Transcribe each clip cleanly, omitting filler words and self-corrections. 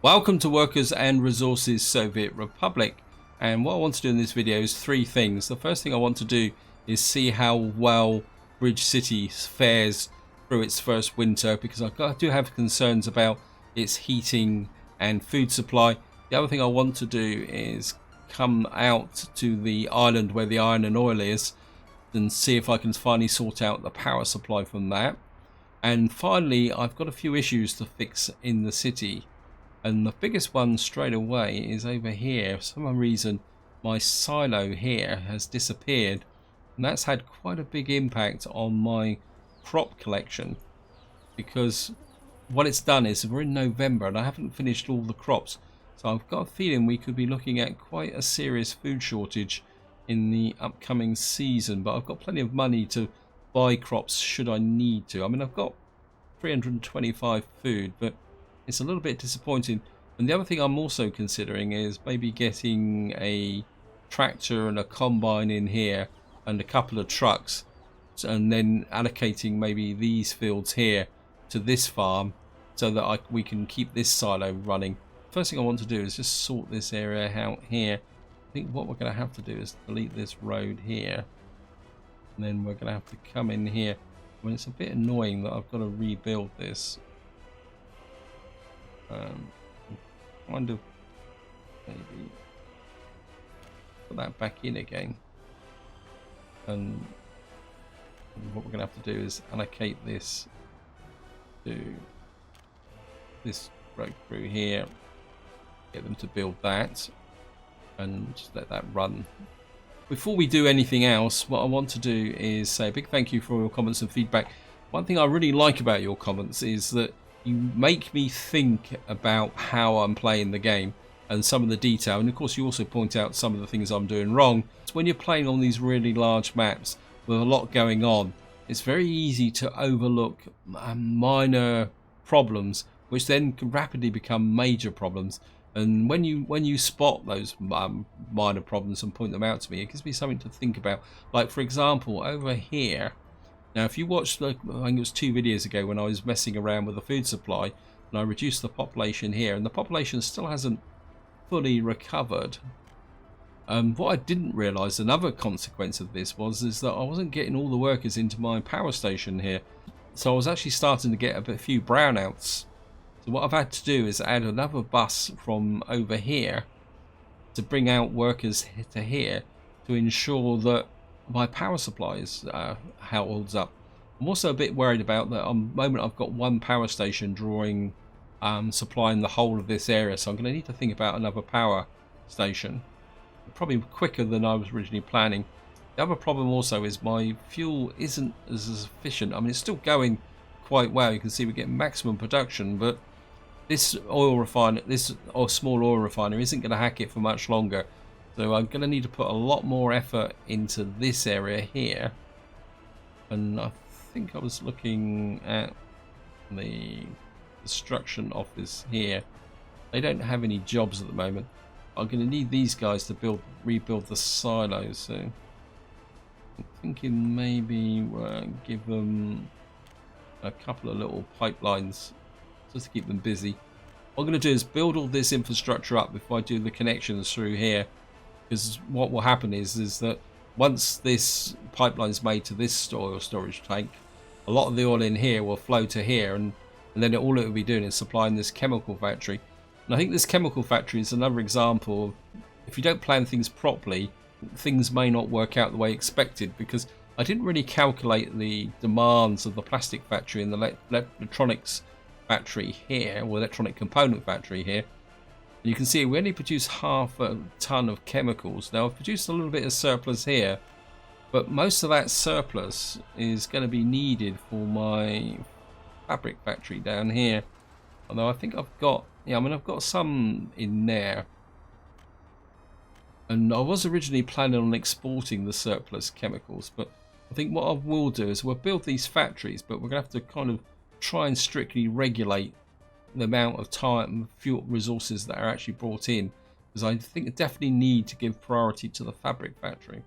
Welcome to Workers and Resources Soviet Republic, and what I want to do in this video is three things. The first thing I want to do is see how well Bridge City fares through its first winter, because I do have concerns about its heating and food supply. The other thing I want to do is come out to the island where the iron and oil is and see if I can finally sort out the power supply from that. And finally, I've got a few issues to fix in the city. And the biggest one straight away is over here. For some reason, my silo here has disappeared. And that's had quite a big impact on my crop collection. Because what it's done is we're in November and I haven't finished all the crops. So I've got a feeling we could be looking at quite a serious food shortage in the upcoming season. But I've got plenty of money to buy crops should I need to. I mean, I've got 325 food, but it's a little bit disappointing. And the other thing I'm also considering is maybe getting a tractor and a combine in here and a couple of trucks, and then allocating maybe these fields here to this farm so that we can keep this silo running. First thing I want to do is just sort this area out here. I think what we're going to have to do is delete this road here, and then we're going to have to come in here. I mean, it's a bit annoying that I've got to rebuild this. Kind of maybe put that back in again, and what we're going to have to do is allocate this to this road through here, get them to build that, and just let that run. Before we do anything else, what I want to do is say a big thank you for all your comments and feedback. One thing I really like about your comments is that you make me think about how I'm playing the game and some of the detail, and of course you also point out some of the things I'm doing wrong. So when you're playing on these really large maps with a lot going on, it's very easy to overlook minor problems, which then can rapidly become major problems. And when you spot those minor problems and point them out to me, it gives me something to think about. Like, for example, over here. Now, if you watched, I think it was 2 videos ago when I was messing around with the food supply, and I reduced the population here, and the population still hasn't fully recovered. What I didn't realise, another consequence of this is that I wasn't getting all the workers into my power station here. So I was actually starting to get a few brownouts. So what I've had to do is add another bus from over here to bring out workers to here to ensure that my power supply is holds up. I'm also a bit worried about that. At the moment I've got one power station drawing, supplying the whole of this area, so I'm going to need to think about another power station, probably quicker than I was originally planning. The other problem also is my fuel isn't as efficient. I mean, it's still going quite well. You can see we're getting maximum production, but this small oil refiner isn't going to hack it for much longer. So I'm going to need to put a lot more effort into this area here. And I think I was looking at the construction office here. They don't have any jobs at the moment. I'm going to need these guys to rebuild the silos. So I'm thinking maybe give them a couple of little pipelines just to keep them busy. What I'm going to do is build all this infrastructure up before I do the connections through here. Because what will happen is that once this pipeline is made to this oil storage tank, a lot of the oil in here will flow to here, and then all it will be doing is supplying this chemical factory. And I think this chemical factory is another example of, if you don't plan things properly, things may not work out the way expected, because I didn't really calculate the demands of the plastic factory and the electronics factory here, or electronic component factory here. You can see we only produce half a ton of chemicals. Now I've produced a little bit of surplus here, but most of that surplus is going to be needed for my fabric factory down here. Although I think I've got, I've got some in there. And I was originally planning on exporting the surplus chemicals, but I think what I will do is we'll build these factories, but we're going to have to kind of try and strictly regulate the amount of time, fuel resources that are actually brought in, because I think I definitely need to give priority to the fabric factory.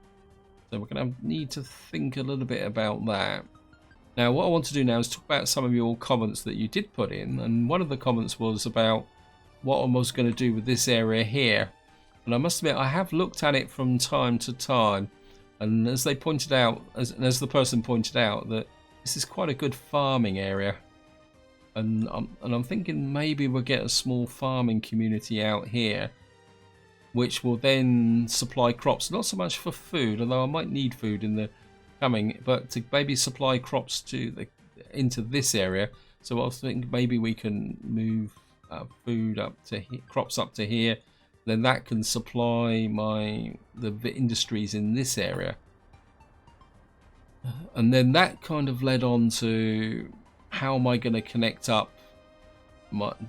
So we're going to need to think a little bit about that. Now what I want to do now is talk about some of your comments that you did put in, and one of the comments was about what I was going to do with this area here. And I must admit, I have looked at it from time to time, and as they pointed out, as the person pointed out, that this is quite a good farming area. And I'm thinking maybe we'll get a small farming community out here, which will then supply crops, not so much for food, although I might need food in the coming, but to maybe supply crops to into this area. So I think maybe we can move food up to crops up to here, then that can supply the industries in this area. And then that kind of led on to how am I going to connect up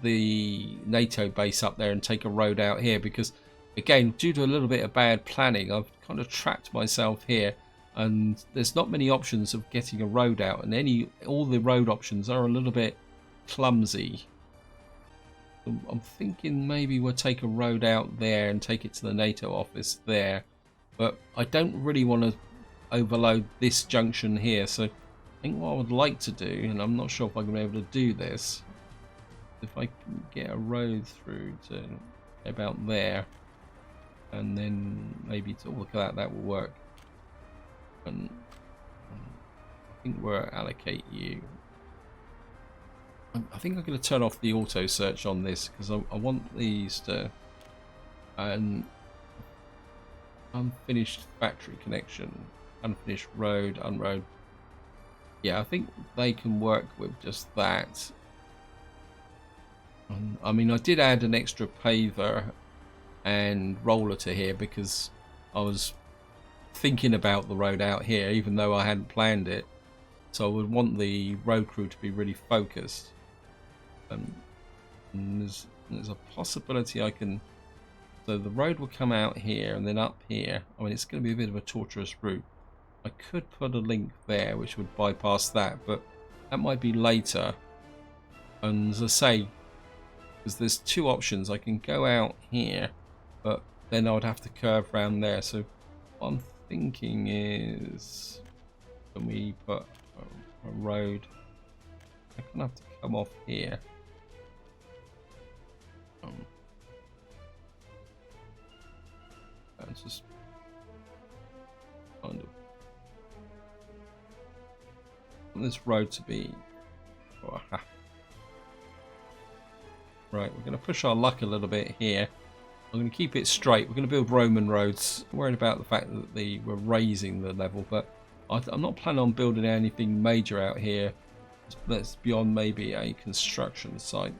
the NATO base up there and take a road out here, because again, due to a little bit of bad planning, I've kind of trapped myself here, and there's not many options of getting a road out, and all the road options are a little bit clumsy. I'm thinking maybe we'll take a road out there and take it to the NATO office there, but I don't really want to overload this junction here. So I think what I would like to do, and I'm not sure if I'm going to be able to do this, if I can get a road through to about there, and then maybe to look at that will work. And I think we'll allocate you. I think I'm going to turn off the auto search on this, because I want these to unfinished factory connection, unfinished road, unroad. Yeah, I think they can work with just that. I mean, I did add an extra paver and roller to here because I was thinking about the road out here, even though I hadn't planned it. So I would want the road crew to be really focused. And there's a possibility I can. So the road will come out here and then up here. I mean, it's going to be a bit of a torturous route. I could put a link there which would bypass that, but that might be later. And as I say, because there's two options, I can go out here, but then I would have to curve around there. So what I'm thinking is, can we put a road? I can have to come off here. It's just kind of want this road to be. Oh, right, we're going to push our luck a little bit here. I'm going to keep it straight. We're going to build Roman roads. I'm worried about the fact that we're raising the level, but I'm not planning on building anything major out here that's beyond maybe a construction site.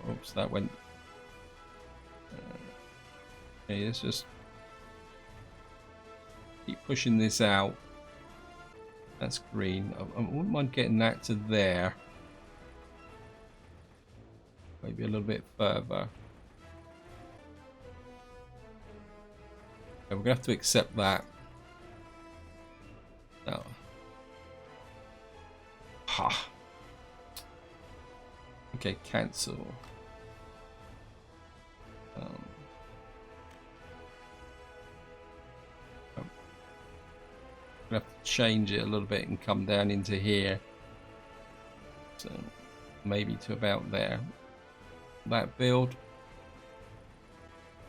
Oops, that went. Okay, let's just keep pushing this out. That's green. I wouldn't mind getting that to there. Maybe a little bit further. Okay, we're gonna have to accept that. No. Ha. Okay, cancel. Have to change it a little bit and come down into here, so maybe to about there. That build.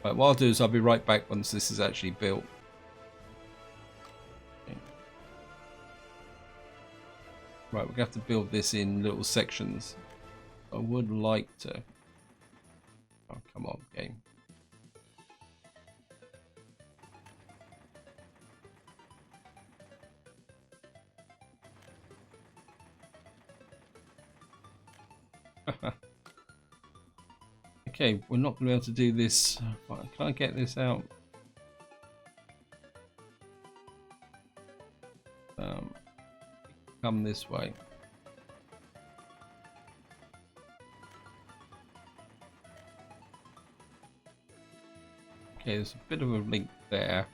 Right, what I'll do is I'll be right back once this is actually built. Okay. Right, we're gonna have to build this in little sections. I would like to. Oh, come on, game. Okay, we're not going to be able to do this. Can I get this out? Come this way. Okay, there's a bit of a link there.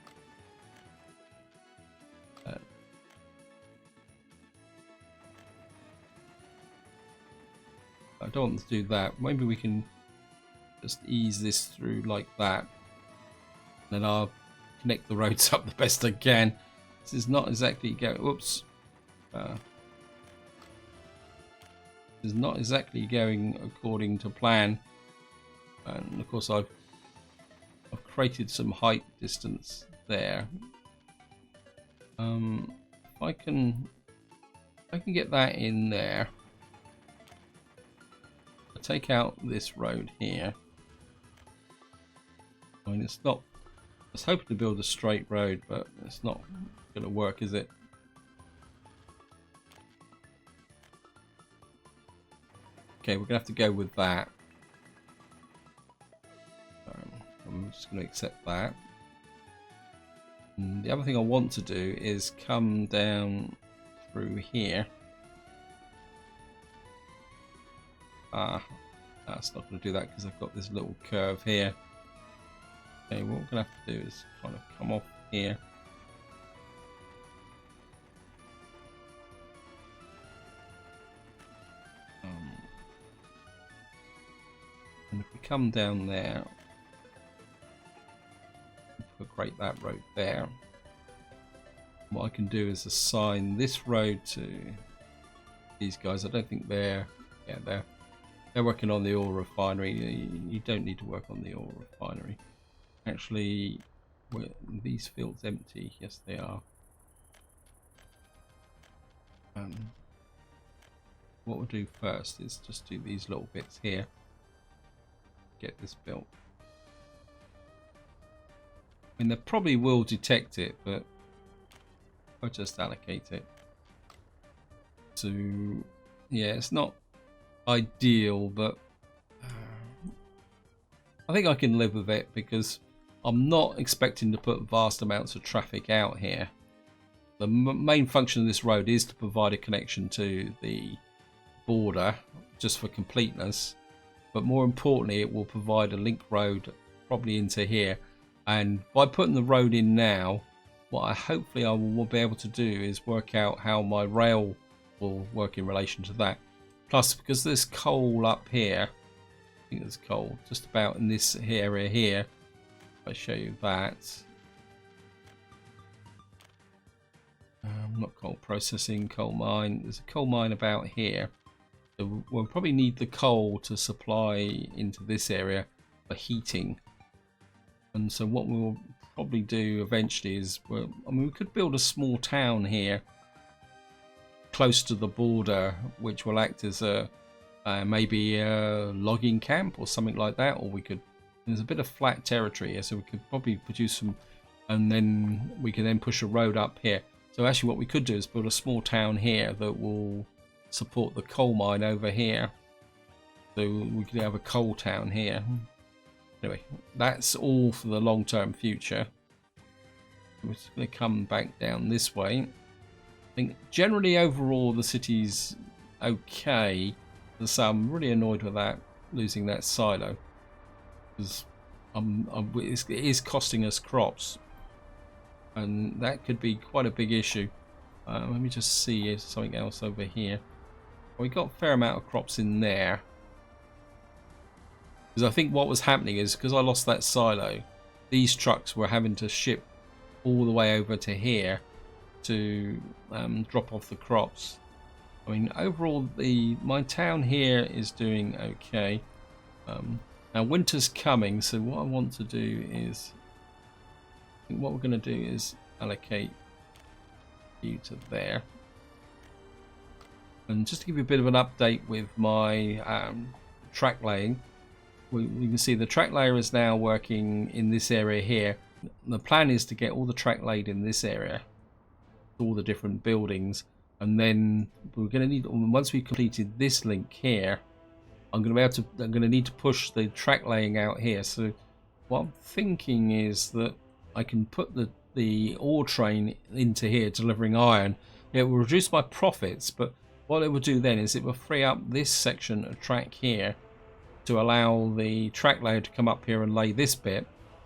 I don't want to do that. Maybe we can just ease this through like that. Then I'll connect the roads up the best I can. This is not exactly go. Oops. is not exactly going according to plan. And of course I've created some height distance there. If I can get that in there. I'll take out this road here. I mean, it's not. I was hoping to build a straight road, but it's not going to work, is it? Okay, we're going to have to go with that. I'm just going to accept that. And the other thing I want to do is come down through here. That's not going to do that because I've got this little curve here. Okay, what we're going to have to do is kind of come off here. And if we come down there, we'll create that road there. What I can do is assign this road to these guys. I don't think they're working on the oil refinery. You don't need to work on the oil refinery. Actually, were these fields empty? Yes, they are. What we'll do first is just do these little bits here. Get this built. I mean, they probably will detect it, but I'll just allocate it. So, yeah, it's not ideal, but I think I can live with it because I'm not expecting to put vast amounts of traffic out here. The main function of this road is to provide a connection to the border, just for completeness. But more importantly, it will provide a link road probably into here. And by putting the road in now, what hopefully I will be able to do is work out how my rail will work in relation to that. Plus, because there's coal up here, I think there's coal just about in this area here. If I show you that. Not coal processing, coal mine. There's a coal mine about here. So we'll probably need the coal to supply into this area for heating. And so what we'll probably do eventually is, we could build a small town here close to the border, which will act as a maybe a logging camp or something like that. Or we could, there's a bit of flat territory here, so we could probably produce some, and then we can then push a road up here. So actually what we could do is build a small town here that will support the coal mine over here. So we could have a coal town here. Anyway, that's all for the long-term future. We're just going to come back down this way. I think generally overall the city's okay. So I'm really annoyed with that, losing that silo, because it is costing us crops, and that could be quite a big issue. Let me just see something else over here. We got a fair amount of crops in there. Because I think what was happening is, because I lost that silo, these trucks were having to ship all the way over to here to drop off the crops. I mean, overall, my town here is doing okay. Now winter's coming, so what I want to do is, I think what we're going to do is allocate you to there. And just to give you a bit of an update with my track laying, we can see the track layer is now working in this area here. The plan is to get all the track laid in this area, all the different buildings, and then we're going to need, once we've completed this link here, I'm going to need to push the track laying out here. So what I'm thinking is that I can put the ore train into here delivering iron. It will reduce my profits, but what it will do then is it will free up this section of track here to allow the track layer to come up here and lay this bit.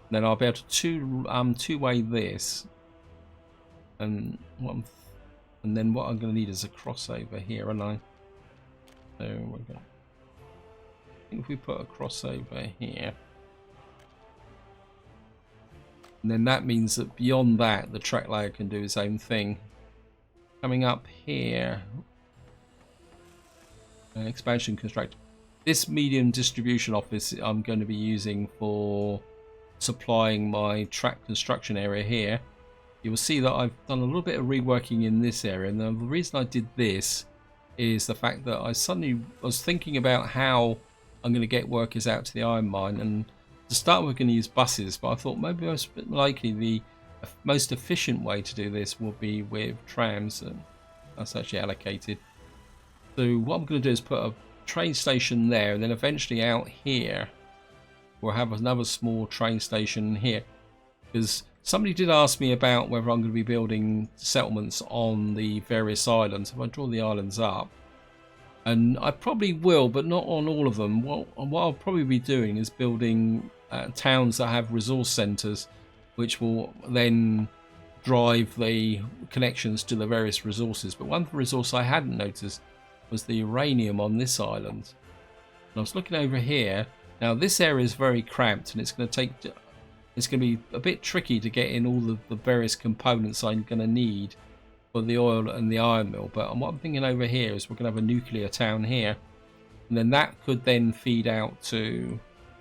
Then I'll be able to two-way this, and then what I'm going to need is a crossover here, and so we're going. I think if we put a crossover here, and then that means that beyond that, the track layer can do its own thing. Coming up here. expansion construct. This medium distribution office I'm going to be using for supplying my track construction area here. You will see that I've done a little bit of reworking in this area, and the reason I did this is the fact that I suddenly was thinking about how I'm going to get workers out to the iron mine, and to start we're going to use buses, but I thought maybe most likely the most efficient way to do this will be with trams, and that's actually allocated. So what I'm going to do is put a train station there, and then eventually out here we'll have another small train station here, because somebody did ask me about whether I'm going to be building settlements on the various islands. If I draw the islands up, and I probably will, but not on all of them. What I'll probably be doing is building towns that have resource centres, which will then drive the connections to the various resources. But one resource I hadn't noticed was the uranium on this island. And I was looking over here. Now this area is very cramped, and it's going to be a bit tricky to get in all of the various components I'm going to need for the oil and the iron mill. But what I'm thinking over here is we're going to have a nuclear town here, and then that could then feed out to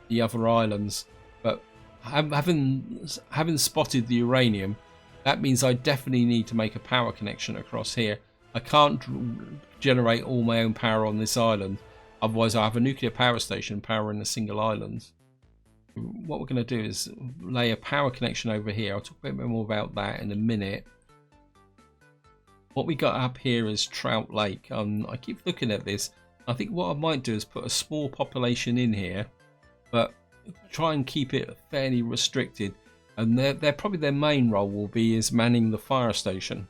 the other islands. But having spotted the uranium, that means I definitely need to make a power connection across here. I can't generate all my own power on this island, otherwise I have a nuclear power station powering a single island. What we're going to do is lay a power connection over here. I'll talk a bit more about that in a minute. What we got up here is Trout Lake. I keep looking at this. I think what I might do is put a small population in here, but try and keep it fairly restricted. And they're probably their main role will be is manning the fire station.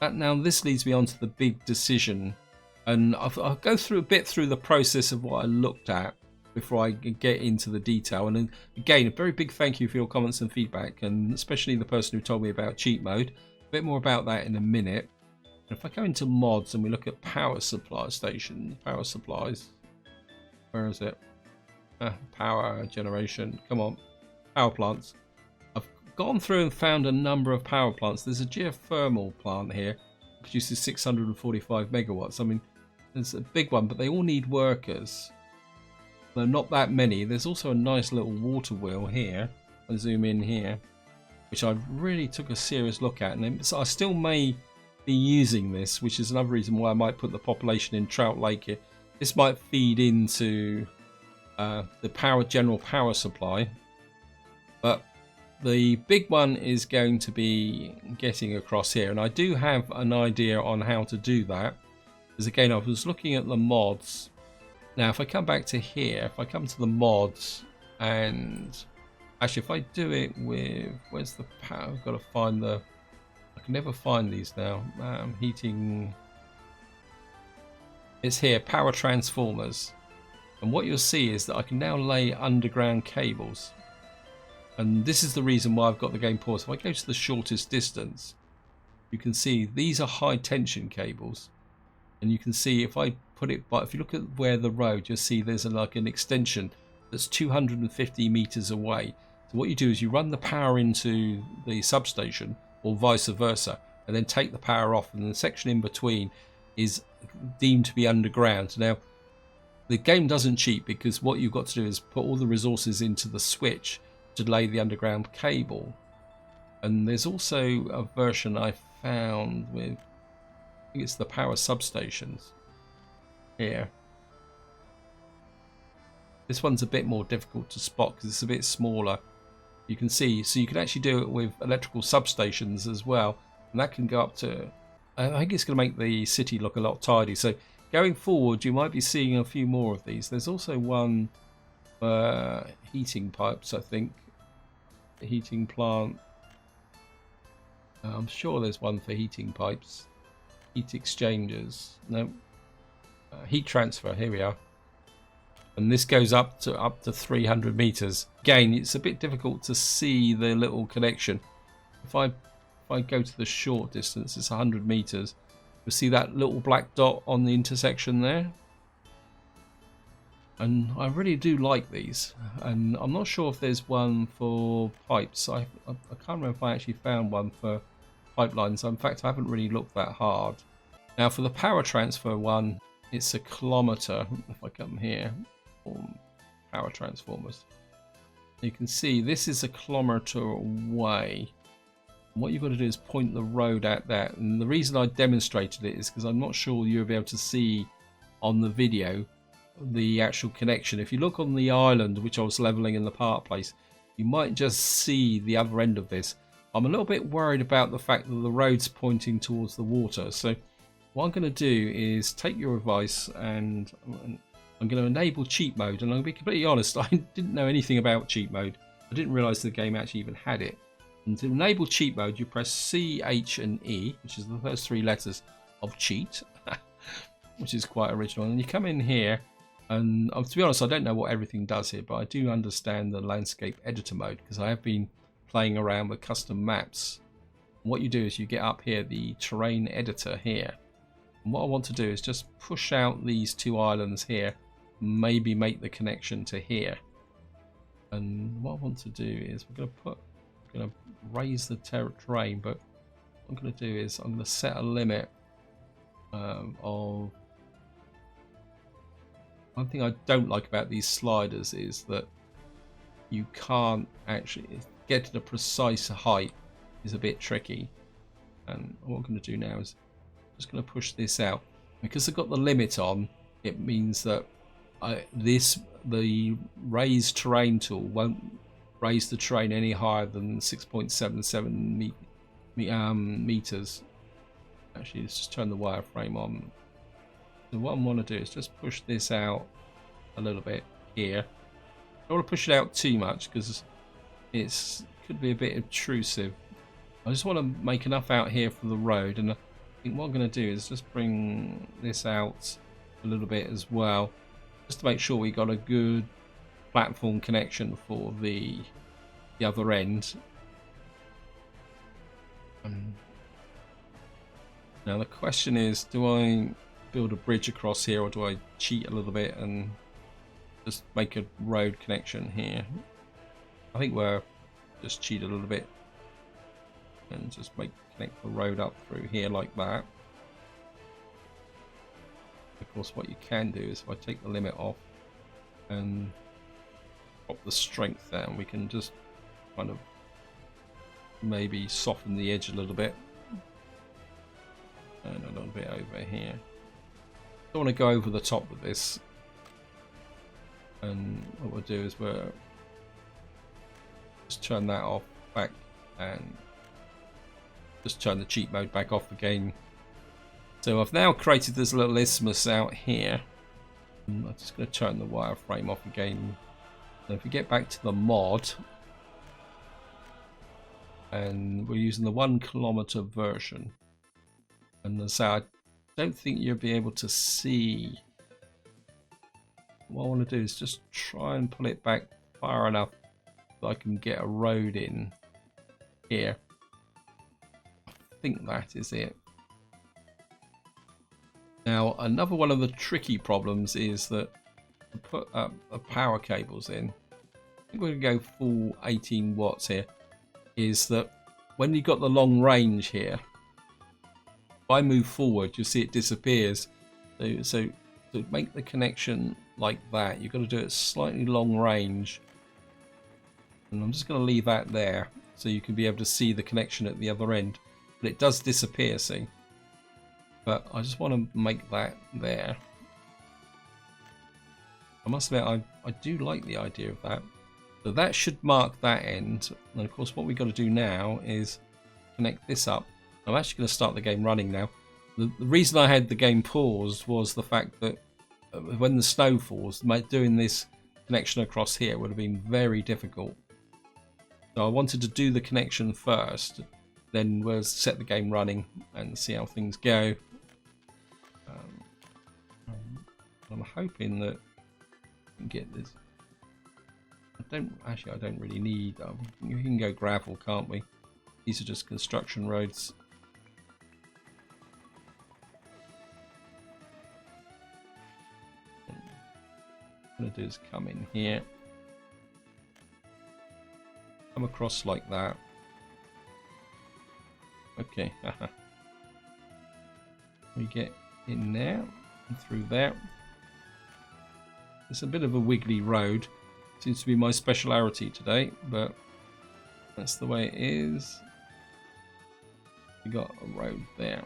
Now this leads me on to the big decision, and I'll go through a bit through the process of what I looked at before I get into the detail. And then, again, a very big thank you for your comments and feedback, and especially the person who told me about cheat mode. A bit more about that in a minute. And if I go into mods and we look at power supply station, power supplies, where is it? Power generation, come on, power plants. I've gone through and found a number of power plants. There's a geothermal plant here, produces 645 megawatts. I mean, it's a big one, but they all need workers. Though not that many. There's also a nice little water wheel here. I'll zoom in here, which I really took a serious look at, and I still may be using this, which is another reason why I might put the population in Trout Lake here. This might feed into the general power supply, but the big one is going to be getting across here, and I do have an idea on how to do that. Because again, I was looking at the mods. Now if I come back to here, if I come to the mods, and actually if I do it with, where's the power? I've got to find the, I can never find these now. Heating, it's here, power transformers. And what you'll see is that I can now lay underground cables. And this is the reason why I've got the game paused. If I go to the shortest distance, you can see these are high tension cables. And you can see if I put it, but if you look at where the road, you'll see there's like an extension that's 250 meters away. So what you do is you run the power into the substation, or vice versa, and then take the power off, and the section in between is deemed to be underground. Now the game doesn't cheat, because what you've got to do is put all the resources into the switch to lay the underground cable. And there's also a version I found with, I think it's the power substations here. This one's a bit more difficult to spot because it's a bit smaller. You can see, so you can actually do it with electrical substations as well, and that can go up to, I think it's going to make the city look a lot tidy. So going forward you might be seeing a few more of these. There's also one heating pipes, I think, the heating plant. I'm sure there's one for heating pipes, heat exchangers, no, heat transfer, here we are. And this goes up to 300 meters. Again, it's a bit difficult to see the little connection. If I go to the short distance, it's 100 meters. You'll see that little black dot on the intersection there. And I really do like these. And I'm not sure if there's one for pipes. I can't remember if I actually found one for pipelines. In fact, I haven't really looked that hard. Now for the power transfer one, it's a kilometre. If I come here, power transformers, you can see this is a kilometre away. And what you've got to do is point the road at that. And the reason I demonstrated it is because I'm not sure you'll be able to see on the video the actual connection. If you look on the island which I was leveling in the park place, you might just see the other end of this. I'm a little bit worried about the fact that the road's pointing towards the water. So what I'm going to do is take your advice, and I'm going to enable cheat mode. And I'm going to be completely honest, I didn't know anything about cheat mode. I didn't realize the game actually even had it. And to enable cheat mode, you press C, H and E, which is the first 3 letters of cheat, which is quite original. And you come in here, and to be honest, I don't know what everything does here, but I do understand the landscape editor mode because I have been playing around with custom maps. And what you do is you get up here, the terrain editor here. And what I want to do is just push out these 2 islands here, maybe make the connection to here. And what I want to do is we're going to raise the terrain, but what I'm going to do is I'm going to set a limit of... One thing I don't like about these sliders is that you can't actually get to the precise height. Is a bit tricky. And what I'm going to do now is just going to push this out. Because I've got the limit on, it means that the raised terrain tool won't raise the terrain any higher than 6.77 meters. Actually, let's just turn the wireframe on. So what I want to do is just push this out a little bit here. I don't want to push it out too much because it could be a bit intrusive. I just want to make enough out here for the road, and I think what I'm going to do is just bring this out a little bit as well, just to make sure we got a good platform connection for the other end. Now the question is, do I build a bridge across here, or do I cheat a little bit and just make a road connection here? I think we'll just cheat a little bit and just connect the road up through here like that. Of course, what you can do is if I take the limit off and drop the strength down, we can just kind of maybe soften the edge a little bit and a little bit over here. Don't want to go over the top of this, and what we'll do is we'll just turn that off back and just turn the cheat mode back off again. So I've now created this little isthmus out here. I'm just going to turn the wireframe off again. And if we get back to the mod, and we're using the 1 kilometer version, and so I don't think you'll be able to see. What I want to do is just try and pull it back far enough that I can get a road in here. I think that is it. Now another one of the tricky problems is that to put up power cables in, I think we're going to go full 18 watts here, is that when you've got the long range here, if I move forward, you'll see it disappears. So to make the connection like that, you've got to do it slightly long range. And I'm just going to leave that there so you can be able to see the connection at the other end. But it does disappear, see? But I just want to make that there. I must admit, I do like the idea of that. So that should mark that end. And of course, what we've got to do now is connect this up. I'm actually going to start the game running now. The reason I had the game paused was the fact that when the snow falls, doing this connection across here would have been very difficult. So I wanted to do the connection first, then we'll set the game running and see how things go. I'm hoping that we can get this. I don't really need. We can go gravel, can't we? These are just construction roads. What I'm going to do is come in here, come across like that. Okay, we get in there. And through there. It's a bit of a wiggly road. Seems to be my speciality today, but that's the way it is. We got a road there.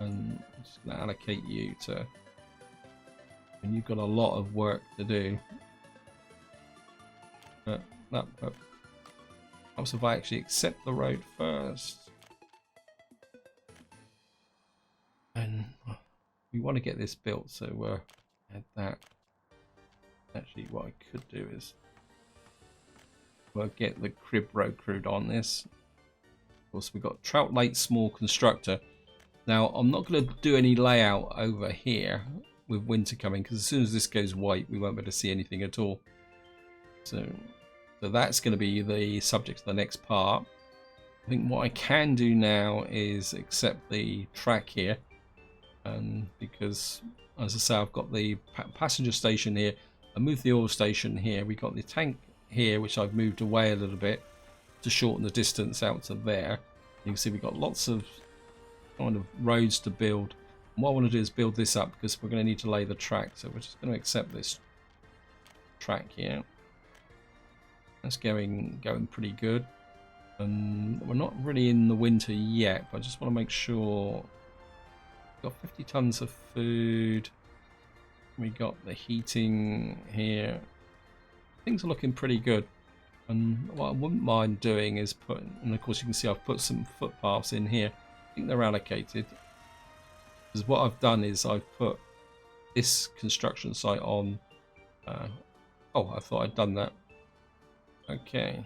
And I'm just going to allocate you to... And you've got a lot of work to do. But that helps if I actually accept the road first. And we want to get this built, so add that. Actually, what I could do is get the crib road crude on this. Of course, we've got Trout Lake Small Constructor. Now, I'm not going to do any layout over here with winter coming, because as soon as this goes white, we won't be able to see anything at all. So that's going to be the subject of the next part. I think what I can do now is accept the track here, because, as I say, I've got the passenger station here. I moved the oil station here. We got the tank here, which I've moved away a little bit to shorten the distance out to there. You can see we've got lots of kind of roads to build. And what I want to do is build this up, because we're going to need to lay the track. So we're just going to accept this track here. That's going pretty good. And we're not really in the winter yet, but I just want to make sure. We've got 50 tons of food. We got the heating here. Things are looking pretty good. And what I wouldn't mind doing is and of course you can see I've put some footpaths in here. I think they're allocated. Because what I've done is I've put this construction site on. Oh, I thought I'd done that. Okay.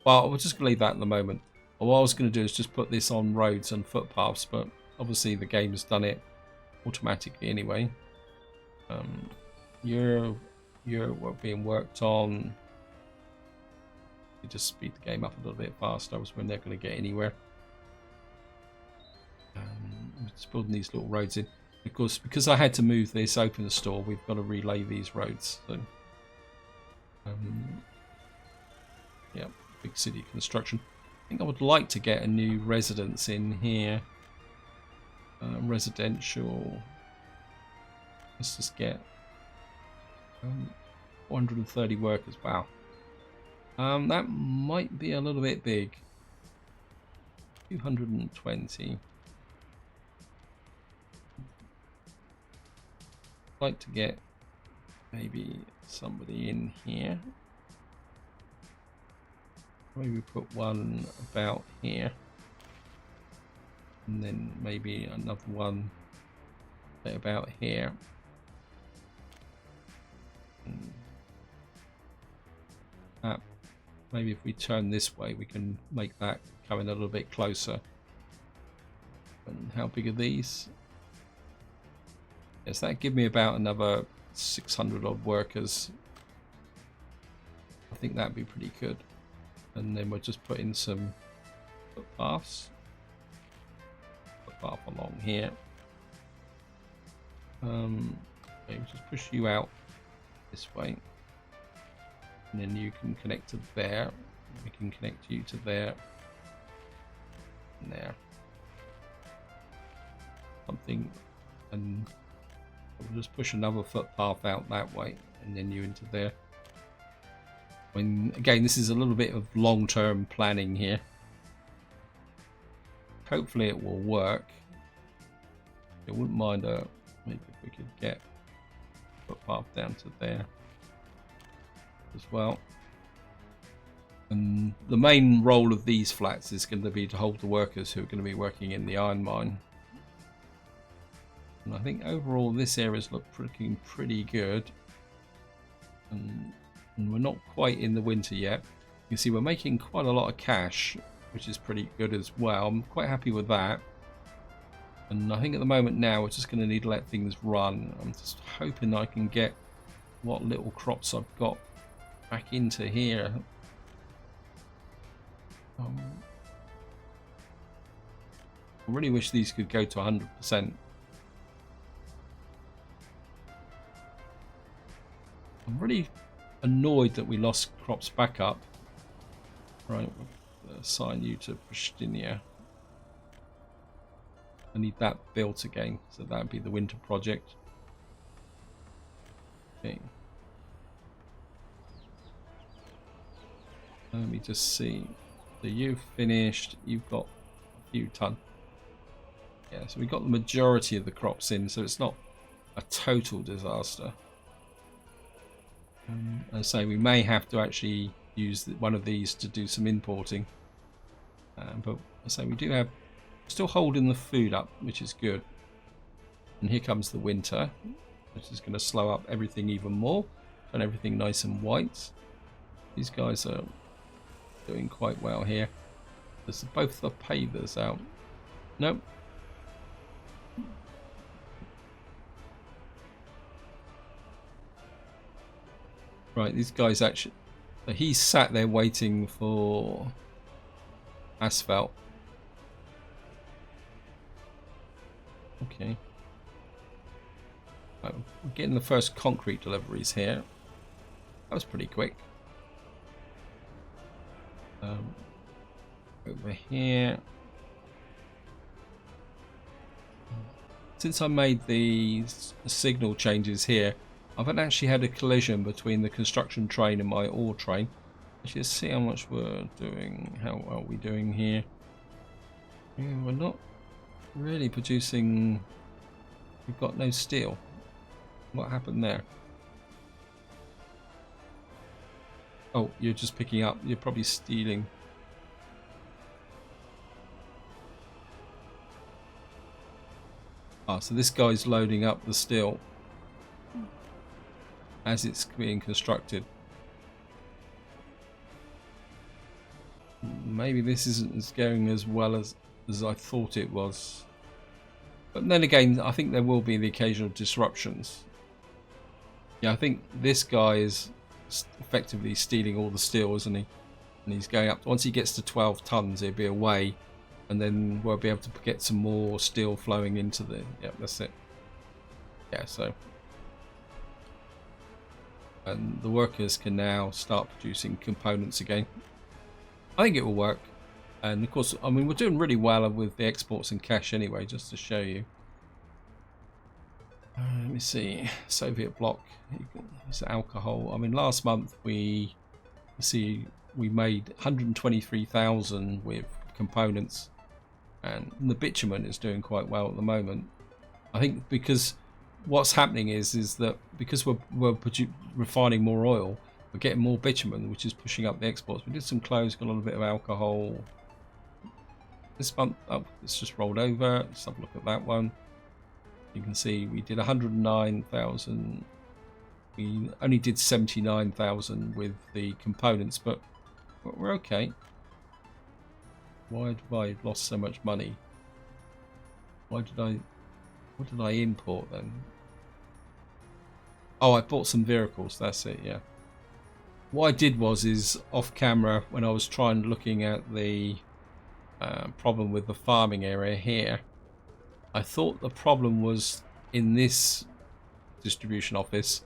Well, we're just going to leave that at the moment. What I was going to do is just put this on roads and footpaths, but obviously the game's done it automatically anyway. You're being worked on. You just speed the game up a little bit faster. I was when they're going to get anywhere. Just building these little roads in. Of course, because I had to move this open the store, we've got to relay these roads. So, yeah, big city construction. I think I would like to get a new residence in here. Residential. Let's just get 430 workers. Wow. That might be a little bit big. 220. I'd like to get maybe somebody in here. Maybe put one about here. And then maybe another one about here. Maybe if we turn this way, we can make that come in a little bit closer. And how big are these? Yes, that give me about another 600 odd workers. I think that'd be pretty good. And then we'll just put in some footpaths. Footpath along here. Okay, we'll just push you out this way. And then you can connect to there. We can connect you to there. And there. Something. And we'll just push another footpath out that way. And then you into there. Again, this is a little bit of long-term planning here. Hopefully it will work. I wouldn't mind maybe if we could get a footpath down to there as well. And the main role of these flats is going to be to hold the workers who are going to be working in the iron mine. And I think overall this area's looking pretty good. And we're not quite in the winter yet. You see we're making quite a lot of cash, which is pretty good as well. I'm quite happy with that. And I think at the moment now we're just going to need to let things run. I'm just hoping I can get what little crops I've got back into here. I really wish these could go to 100%. I'm really annoyed that we lost crops back up. Right, we'll assign you to Pristina. I need that built again, so that would be the winter project. Okay. Let me just see. So you've finished. You've got a few ton. Yeah, so we got the majority of the crops in, so it's not a total disaster. I say we may have to actually use one of these to do some importing. But I say we do have still holding the food up, which is good. And here comes the winter, which is going to slow up everything even more, and everything nice and white. These guys are doing quite well here. There's both the pavers out. Nope. Right, these guys actually... He's sat there waiting for asphalt. Okay. Right, we're getting the first concrete deliveries here. That was pretty quick. Over here. Since I made the signal changes here, I haven't actually had a collision between the construction train and my ore train. Let's see how much we're doing. How are we doing here? Yeah, we're not really producing. We've got no steel. What happened there? Oh, you're just picking up. You're probably stealing. Ah, so this guy's loading up the steel as it's being constructed. Maybe this isn't as going as well as I thought it was. But then again, I think there will be the occasional disruptions. Yeah, I think this guy is effectively stealing all the steel, isn't he? And he's going up. Once he gets to 12 tons, he'll be away. And then we'll be able to get some more steel flowing into the... Yep, that's it. Yeah, so... And the workers can now start producing components again. I think it will work. And of course, I mean, we're doing really well with the exports and cash anyway, just to show you. Let me see. Soviet bloc. It's alcohol. I mean, last month we made 123,000 with components. And the bitumen is doing quite well at the moment. I think because what's happening is that because we're refining more oil, we're getting more bitumen, which is pushing up the exports. We did some clothes, got a little bit of alcohol. This month, oh, it's just rolled over. Let's have a look at that one. You can see we did 109,000. We only did 79,000 with the components, but we're okay. Why have I lost so much money? What did I import then? Oh, I bought some vehicles, that's it, yeah. What I did is off camera, when I was looking at the problem with the farming area here, I thought the problem was in this distribution office.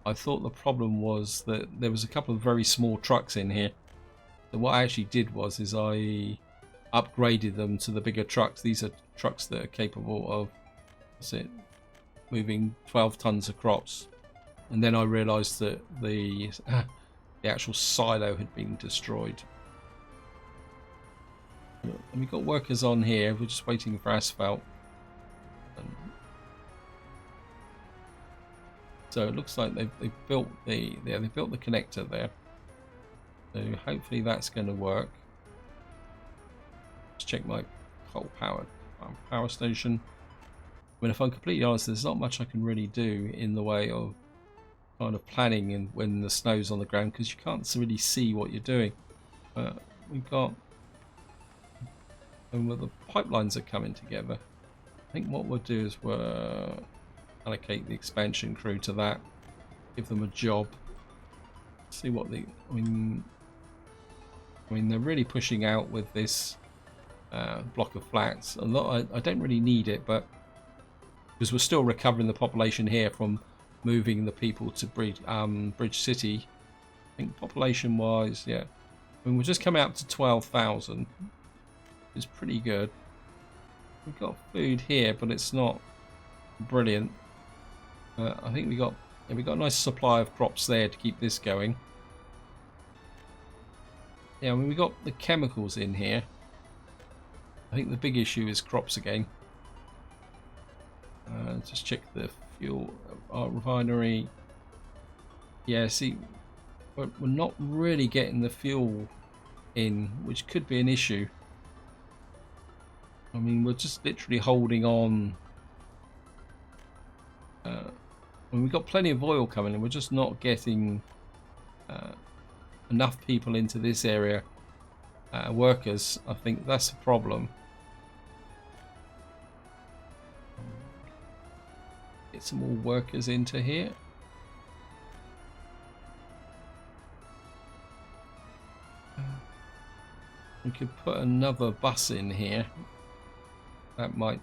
I thought the problem was that there was a couple of very small trucks in here. So what I actually did is I upgraded them to the bigger trucks. These are trucks that are capable of, what's it, moving 12 tons of crops. And then I realized that the actual silo had been destroyed. And we've got workers on here. We're just waiting for asphalt. So it looks like they've built the connector there. So hopefully that's going to work. Let's check my coal power station. I mean, if I'm completely honest, there's not much I can really do in the way of kind of planning and when the snow's on the ground, because you can't really see what you're doing. But we've got, and the pipelines are coming together. I think what we'll do is we'll allocate the expansion crew to that, give them a job, see what the. I mean they're really pushing out with this block of flats. A lot. I don't really need it, but because we're still recovering the population here from moving the people to Bridge City. I think population-wise, yeah. I mean, we're just coming up to 12,000. It's pretty good. we've got food here, but it's not brilliant. I think we got a nice supply of crops there to keep this going. Yeah, I mean we got the chemicals in here. I think the big issue is crops again. Just check the fuel refinery. Yeah, see, we're not really getting the fuel in, which could be an issue. I mean, we're just literally holding on. We've got plenty of oil coming in. We're just not getting enough people into this area. Workers, I think that's the problem. Get some more workers into here. We could put another bus in here. That might...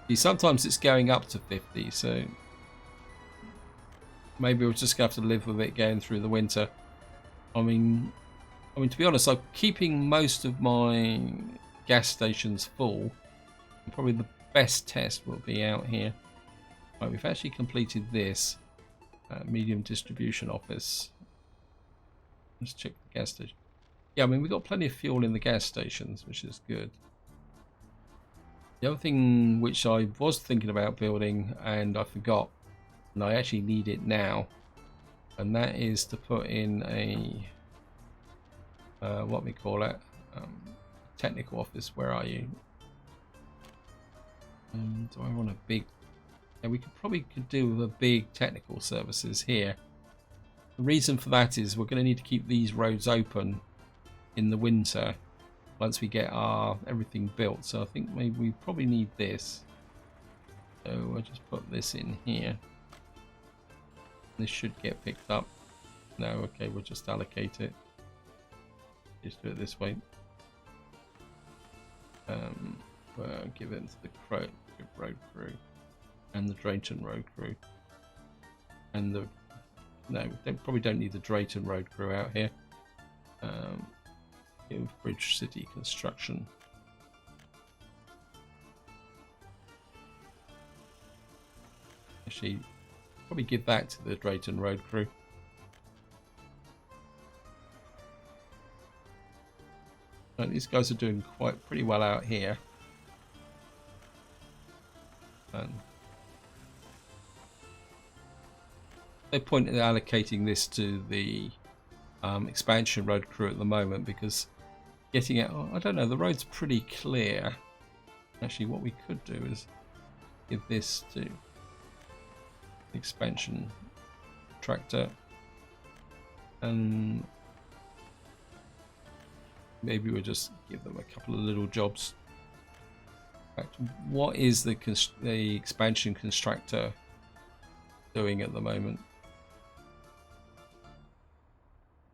See, sometimes it's going up to 50, so maybe we'll just have to live with it going through the winter. I mean, to be honest, I'm keeping most of my gas stations full. Probably the best test will be out here. Right, we've actually completed this medium distribution office. Let's check the gas station. Yeah, I mean, we've got plenty of fuel in the gas stations, which is good. The other thing which I was thinking about building and I forgot, and I actually need it now, and that is to put in a what we call it, technical office. Where are you? Do I want a big... Yeah, we could do with a big technical services here. The reason for that is we're going to need to keep these roads open in the winter once we get our everything built. So I think maybe we probably need this. So I'll just put this in here. This should get picked up. No, okay, we'll just allocate it. Just do it this way. We'll give it to the road crew and the Drayton road crew and the... No, we probably don't need the Drayton road crew out here. Give Bridge City construction. Actually, probably give that to the Drayton road crew. Right, these guys are doing pretty well out here. And they pointed allocating this to the expansion road crew at the moment because getting it, I don't know, the road's pretty clear. Actually, what we could do is give this to the expansion tractor and maybe we'll just give them a couple of little jobs. In fact, what is the expansion constructor doing at the moment?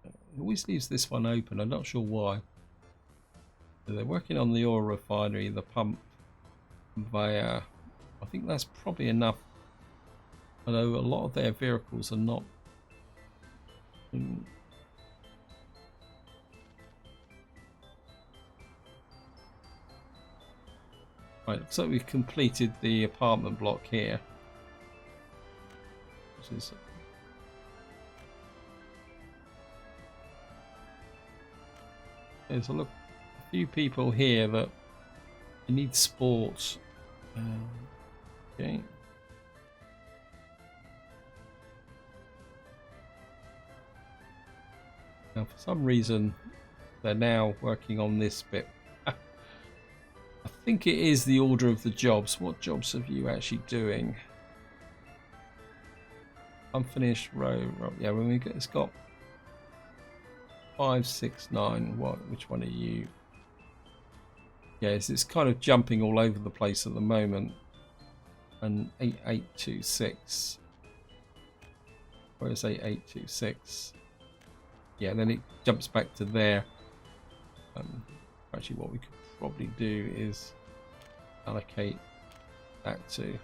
It always leaves this one open. I'm not sure why. So they're working on the oil refinery, the pump conveyor. I think that's probably enough. Although a lot of their vehicles are not. Right, looks like we've completed the apartment block here. Which is... There's a few people here that need sports. Okay. Now, for some reason, they're now working on this bit. I think it is the order of the jobs. What jobs are you actually doing? Unfinished road. Yeah, when it's got 5, 6, 9. Which one are you? Yes, it's kind of jumping all over the place at the moment. And 8826. Where's 8826? Yeah, then it jumps back to there. Actually, what we could probably do is allocate that to.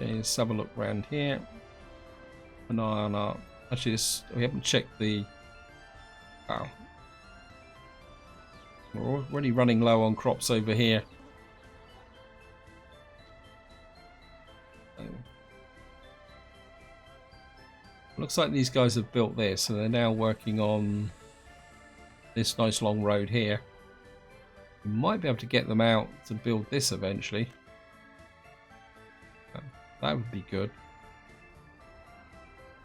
Okay, let's have a look around here. An eye on our... Actually, we haven't checked the... Wow. We're already running low on crops over here. So, looks like these guys have built this, so they're now working on this nice long road here. We might be able to get them out to build this eventually. That would be good.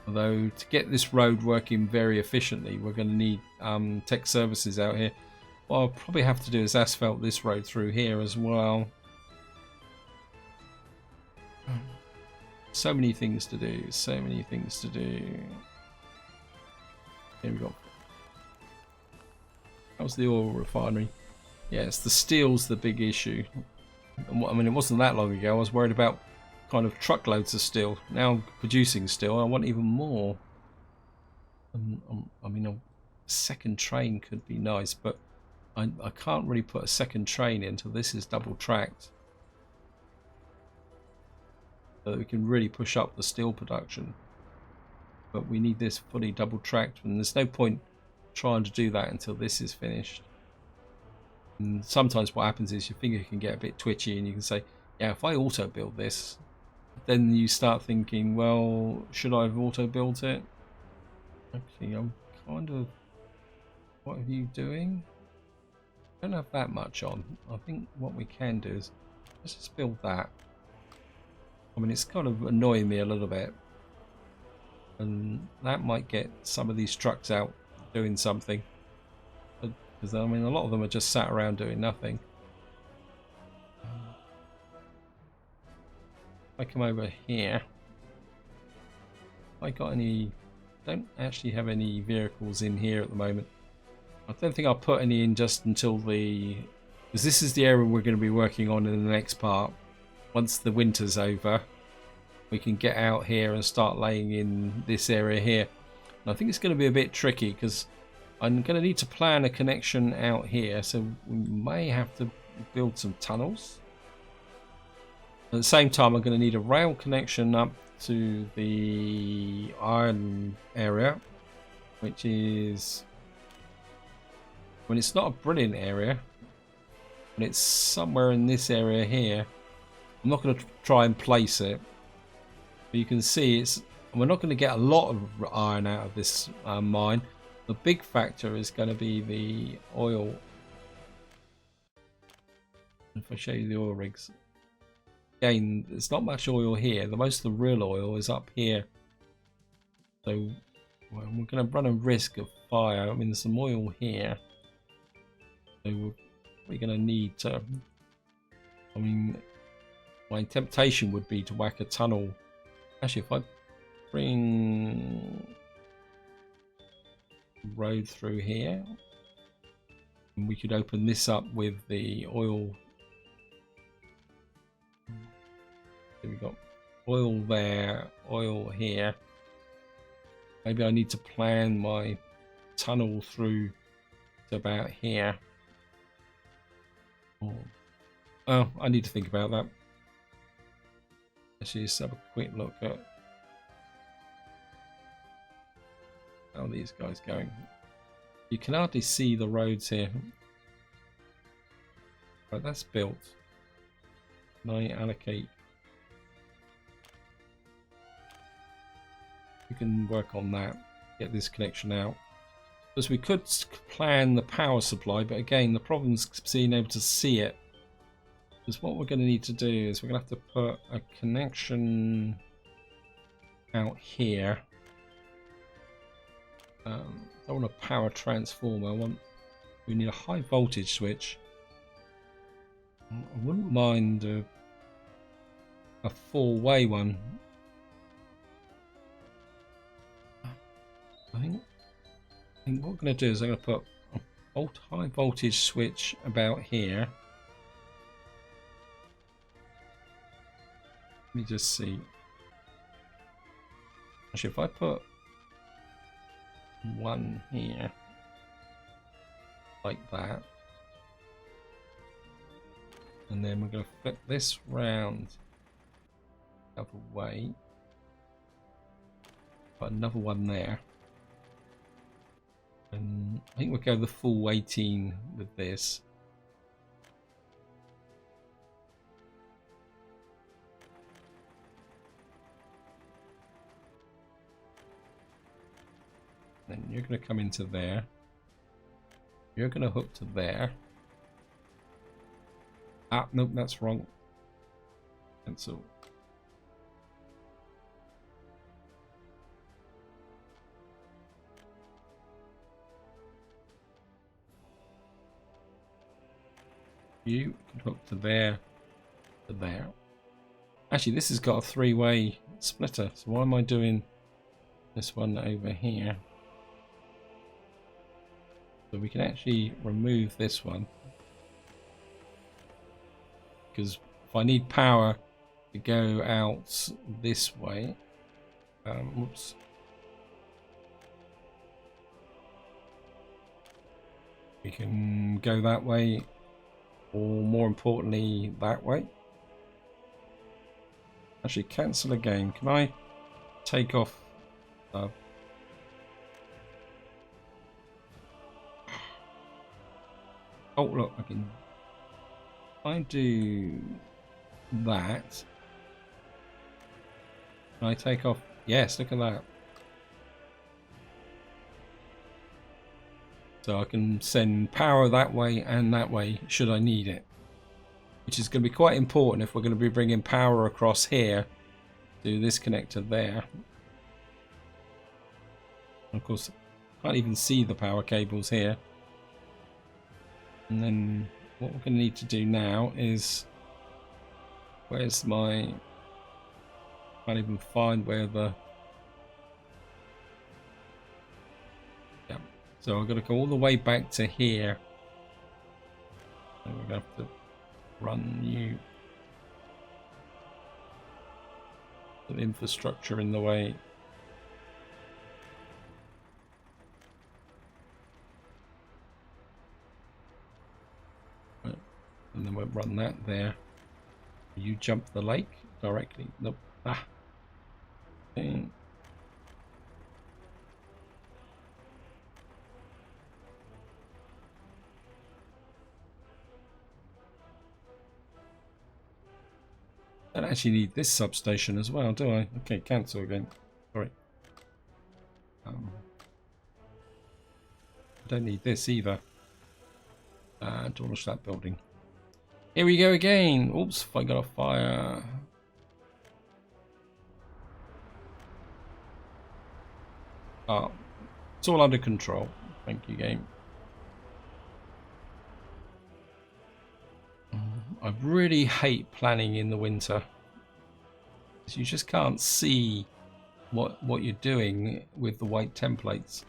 Although to get this road working very efficiently, we're going to need tech services out here. What I'll probably have to do is asphalt this road through here as well. So many things to do. So many things to do. Here we go. How's the oil refinery? Yes, the steel's the big issue. And I mean, it wasn't that long ago. I was worried about kind of truckloads of steel. Now I'm producing steel. I want even more. I mean, a second train could be nice, but I can't really put a second train in until this is double tracked, so that we can really push up the steel production. But we need this fully double tracked, and there's no point trying to do that until this is finished. And sometimes what happens is your finger can get a bit twitchy and you can say, yeah, if I auto build this, then you start thinking, well, should I have auto built it? Actually, I'm kind of... What are you doing? I don't have that much on. I think what we can do is let's just build that. I mean, it's kind of annoying me a little bit, and that might get some of these trucks out doing something, because I mean, a lot of them are just sat around doing nothing. If I come over here, I got any... don't actually have any vehicles in here at the moment. I don't think I'll put any in just until the... because this is the area we're going to be working on in the next part. Once the winter's over, we can get out here and start laying in this area here. And I think it's going to be a bit tricky because I'm going to need to plan a connection out here, so we may have to build some tunnels. At the same time, I'm going to need a rail connection up to the iron area, which is... when it's not a brilliant area, but it's somewhere in this area here. I'm not going to try and place it, but you can see it's... we're not going to get a lot of iron out of this mine. The big factor is going to be the oil. If I show you the oil rigs, again, there's not much oil here. The most of the real oil is up here, so well, we're going to run a risk of fire. I mean, there's some oil here, so we're going to need to... I mean, my temptation would be to whack a tunnel. Actually, if I bring road through here, and we could open this up with the oil. So we've got oil there, oil here. Maybe I need to plan my tunnel through to about here. Oh, I need to think about that. Let's just have a quick look at how these guys going. You can hardly see the roads here. Right, that's built. Can I allocate? We can work on that, get this connection out. Because we could plan the power supply, but again, the problem is being able to see it. Because what we're going to need to do is we're going to have to put a connection out here. I don't want a power transformer. We need a high voltage switch. I wouldn't mind a four-way one. I think what I'm going to do is I'm going to put a high voltage switch about here. Let me just see. Actually, if I put one here, like that, and then we're going to flip this round other way. Got another one there. And I think we'll go the full 18 with this. Then you're going to come into there. You're going to hook to there. Ah, nope, that's wrong. Cancel. You can hook to there, to there. Actually, this has got a three-way splitter. So why am I doing this one over here? So we can actually remove this one. Because if I need power to go out this way, whoops. We can go that way, or more importantly, that way. Actually, cancel again. Can I take off? Oh, look, I can. I do that. Can I take off? Yes, look at that. So I can send power that way and that way should I need it. Which is going to be quite important if we're going to be bringing power across here to this connector there. And of course, I can't even see the power cables here. And then what we're going to need to do now is, where's my, can't even find where the, yeah. So I've got to go all the way back to here. And we're going to have to run you the infrastructure in the way. Right. And then we'll run that there. You jump the lake directly. Nope. Ah. Okay. I don't actually need this substation as well, do I? Okay, cancel again. Sorry. I don't need this either. Demolish that building. Here we go again. Oops, I got a fire. Oh, it's all under control. Thank you, game. I really hate planning in the winter. You just can't see what you're doing with the white templates.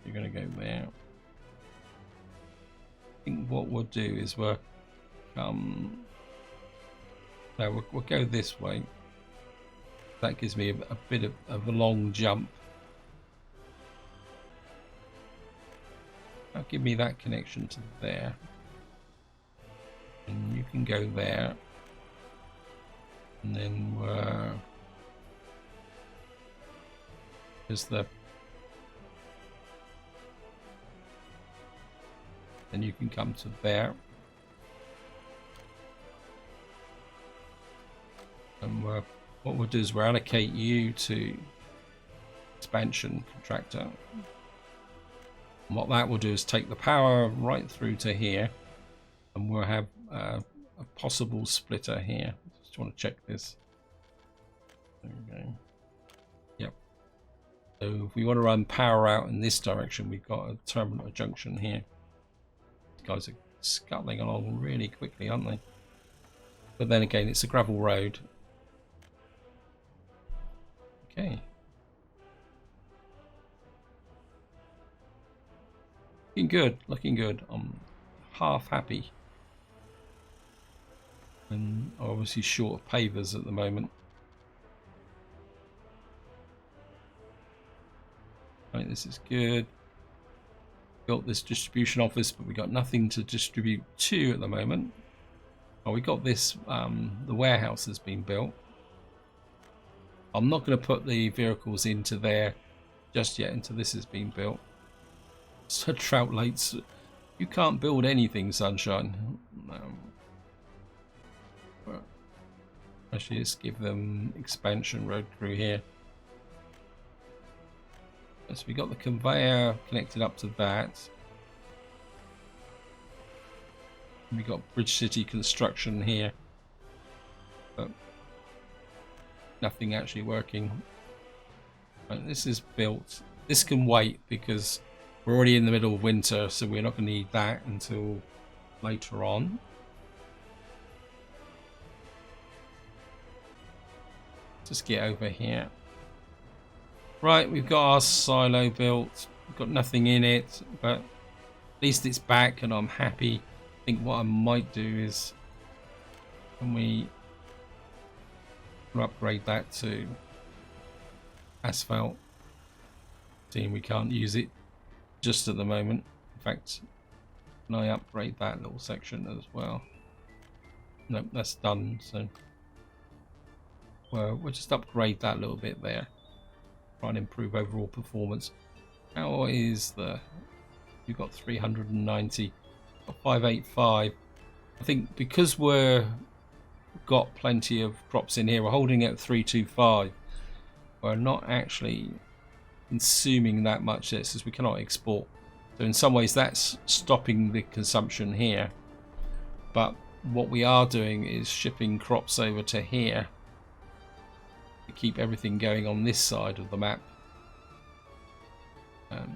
You're going to go there. I think what we'll do is we'll go this way. That gives me a bit of a long jump. That'll give me that connection to there. And you can go there. And then there's the, then you can come to there. And what we'll do is we'll allocate you to expansion contractor. And what that will do is take the power right through to here, and we'll have a possible splitter here. Just want to check this. There we go. Yep. So if we want to run power out in this direction, we've got a terminal junction here. These guys are scuttling along really quickly, aren't they? But then again, it's a gravel road. Okay. Looking good, looking good. I'm half happy. And obviously short of pavers at the moment. Right, this is good. Built this distribution office, but we got nothing to distribute to at the moment. Oh, we got this, the warehouse has been built. I'm not going to put the vehicles into there just yet until this has been built. So Trout Lakes, you can't build anything, Sunshine. Actually, let's give them expansion road through here. So we got the conveyor connected up to that. We got Bridge City construction here, but nothing actually working. Right, this is built. This can wait because we're already in the middle of winter, so we're not going to need that until later on. Just get over here. Right, we've got our silo built. We've got nothing in it, but at least it's back and I'm happy. I think what I might do is, can we upgrade that to asphalt? Seeing we can't use it just at the moment. In fact, can I upgrade that little section as well? Nope, that's done. So, well, we'll just upgrade that little bit there. Try and improve overall performance. How is the? You've got 390. 585. I think because we're got plenty of crops in here, we're holding it at 325. We're not actually consuming that much this as we cannot export. So in some ways that's stopping the consumption here. But what we are doing is shipping crops over to here to keep everything going on this side of the map.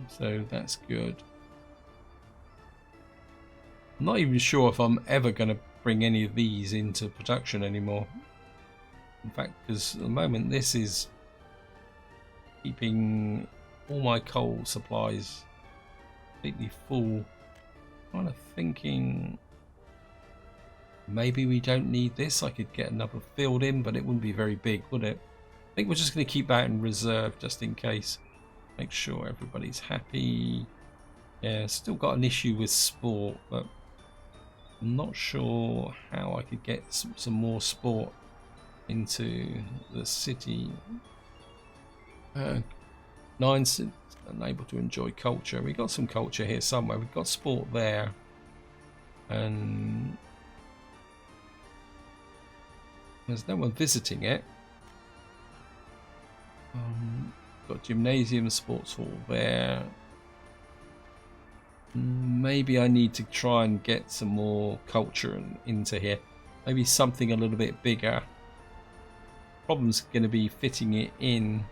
So that's good. I'm not even sure if I'm ever going to bring any of these into production anymore. In fact, because at the moment this is keeping all my coal supplies completely full. Kind of thinking maybe we don't need this. I could get another field in, but it wouldn't be very big, would it? I think we're just going to keep that in reserve just in case. Make sure everybody's happy. Yeah, still got an issue with sport, but I'm not sure how I could get some more sport into the city. 9 unable to enjoy culture. We got some culture here somewhere. We've got sport there, and there's no one visiting it. Got gymnasium, sports hall there. Maybe I need to try and get some more culture into here. Maybe something a little bit bigger. Problem's going to be fitting it in.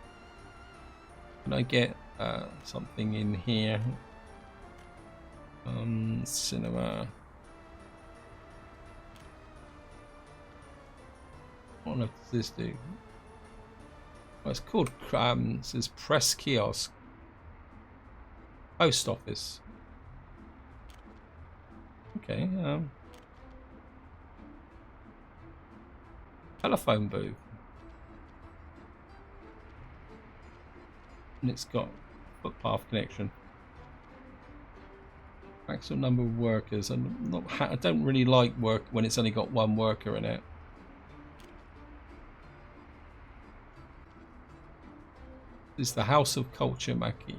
Can I get something in here? Cinema. What on earth does this do? Well, it's called it says press kiosk. Post office. Okay, telephone booth. And it's got footpath connection. Maximum number of workers. I don't really like work when it's only got one worker in it. This is the House of Culture, Maki.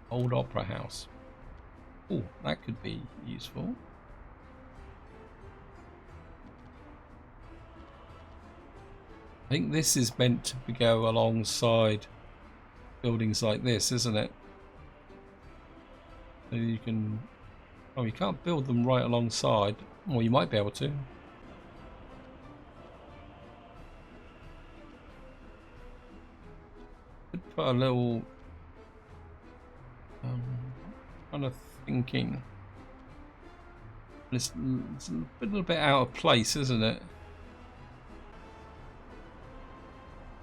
Old Opera House. Oh, that could be useful. I think this is meant to go alongside buildings like this, isn't it? So you can... Oh, you can't build them right alongside. Well, you might be able to. Could put a little... kind of thinking. It's a little bit out of place, isn't it?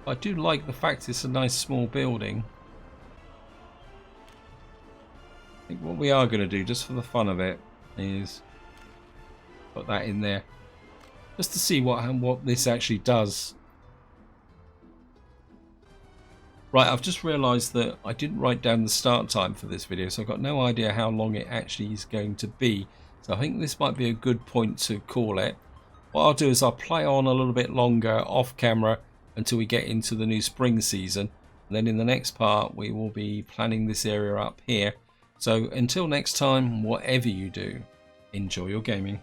I do like the fact it's a nice small building. I think what we are going to do, just for the fun of it, is put that in there, just to see what this actually does. Right, I've just realised that I didn't write down the start time for this video, so I've got no idea how long it actually is going to be. So I think this might be a good point to call it. What I'll do is I'll play on a little bit longer off camera until we get into the new spring season. And then in the next part, we will be planning this area up here. So until next time, whatever you do, enjoy your gaming.